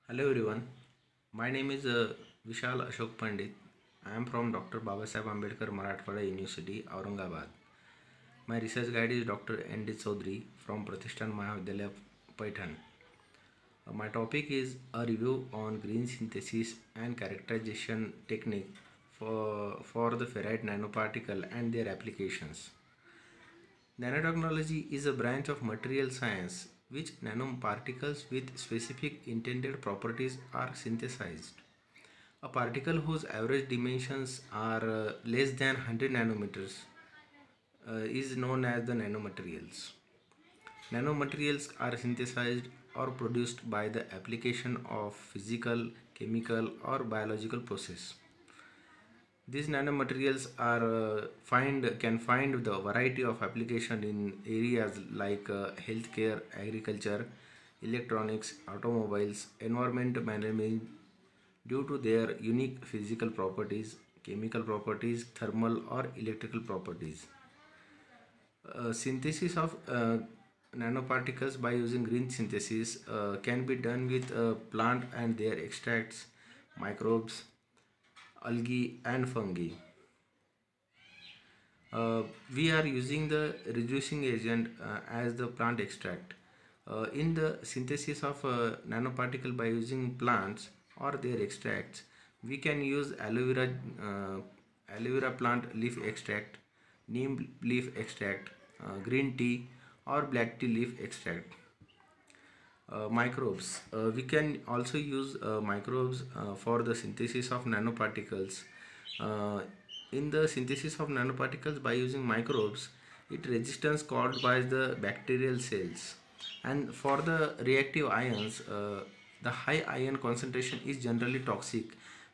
Hello everyone, my name is Vishal Ashok Pandit. I am from Dr. Babasaheb Ambedkar Marathwada University, Aurangabad. My research guide is Dr. N.D. Chaudhary from Pratishthan Mahavidyalaya, Paitan. My topic is a review on green synthesis and characterization technique for the ferrite nanoparticle and their applications. Nanotechnology is a branch of material science which nanoparticles with specific intended properties are synthesized. A particle whose average dimensions are less than 100 nanometers is known as the nanomaterials. Nanomaterials are synthesized or produced by the application of physical, chemical, or biological process. These nanomaterials can find the variety of application in areas like healthcare, agriculture, electronics, automobiles, environment management due to their unique physical properties, chemical properties, thermal or electrical properties. Synthesis of nanoparticles by using green synthesis can be done with plant and their extracts, microbes, algae and fungi. We are using the reducing agent as the plant extract. In the synthesis of nanoparticle by using plants or their extracts, we can use aloe vera plant leaf extract, neem leaf extract, green tea or black tea leaf extract. Microbes. We can also use microbes for the synthesis of nanoparticles. Uh, in the synthesis of nanoparticles by using microbes, it resistance caused by the bacterial cells. And for the reactive ions, the high ion concentration is generally toxic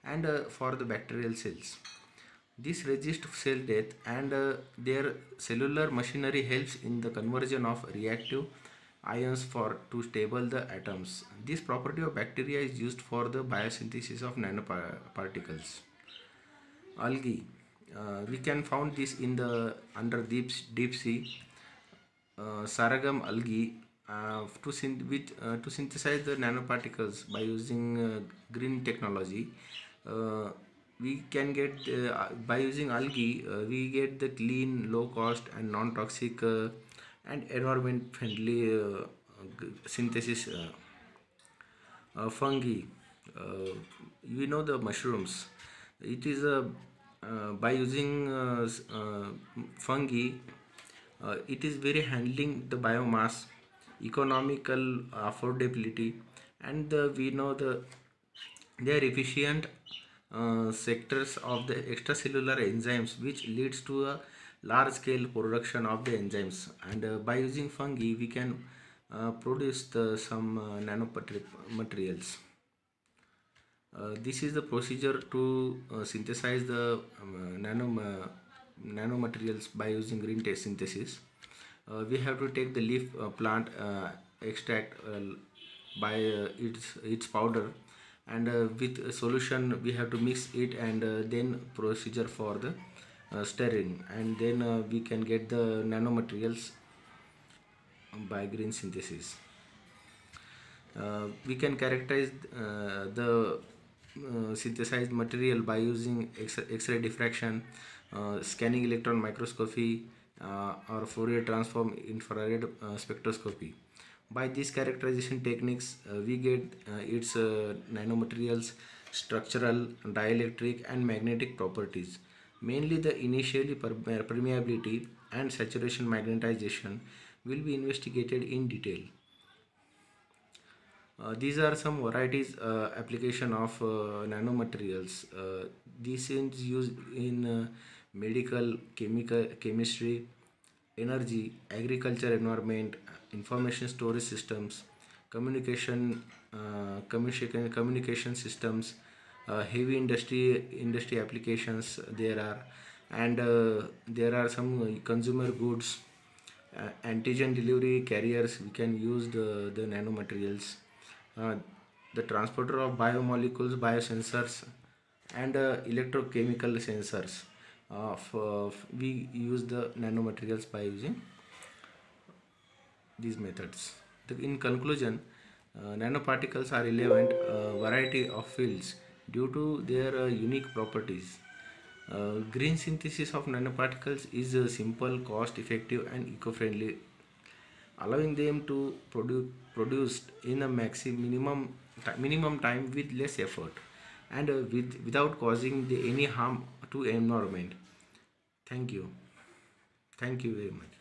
and for the bacterial cells. This resist cell death and their cellular machinery helps in the conversion of reactive ions for to stable the atoms. This property of bacteria is used for the biosynthesis of nanoparticles. Algae. We can found this in the under deep sea. Sargam algae to synthesize the nanoparticles by using green technology. Uh, we can get by using algae we get the clean, low cost and non toxic and environment friendly synthesis. Fungi, we know the mushrooms. It is a by using fungi, it is very handling the biomass, economical affordability, and we know they are efficient sectors of the extracellular enzymes, which leads to a large scale production of the enzymes. And by using fungi, we can produce some nanomaterials. This is the procedure to synthesize the nanomaterials by using green test synthesis. We have to take the leaf plant extract by its powder, and with a solution we have to mix it, and then procedure for the stirring, and then we can get the nanomaterials by green synthesis. We can characterize the synthesized material by using X-ray diffraction, scanning electron microscopy, or Fourier transform infrared spectroscopy. By these characterization techniques, we get its nanomaterials, structural, dielectric, and magnetic properties. Mainly the initially permeability and saturation magnetization will be investigated in detail. These are some varieties application of nanomaterials. This is used in medical, chemical, chemistry, energy, agriculture, environment, information storage systems, communication systems, heavy industry applications. There are, and there are some consumer goods, antigen delivery carriers. We can use the nanomaterials, uh, the transporter of biomolecules, biosensors, and electrochemical sensors. We use the nanomaterials by using these methods. In conclusion, Nanoparticles are relevant variety of fields due to their unique properties. Green synthesis of nanoparticles is simple, cost effective, and eco friendly, allowing them to produced in a minimum time with less effort and without causing any harm to environment. Thank you. Thank you very much.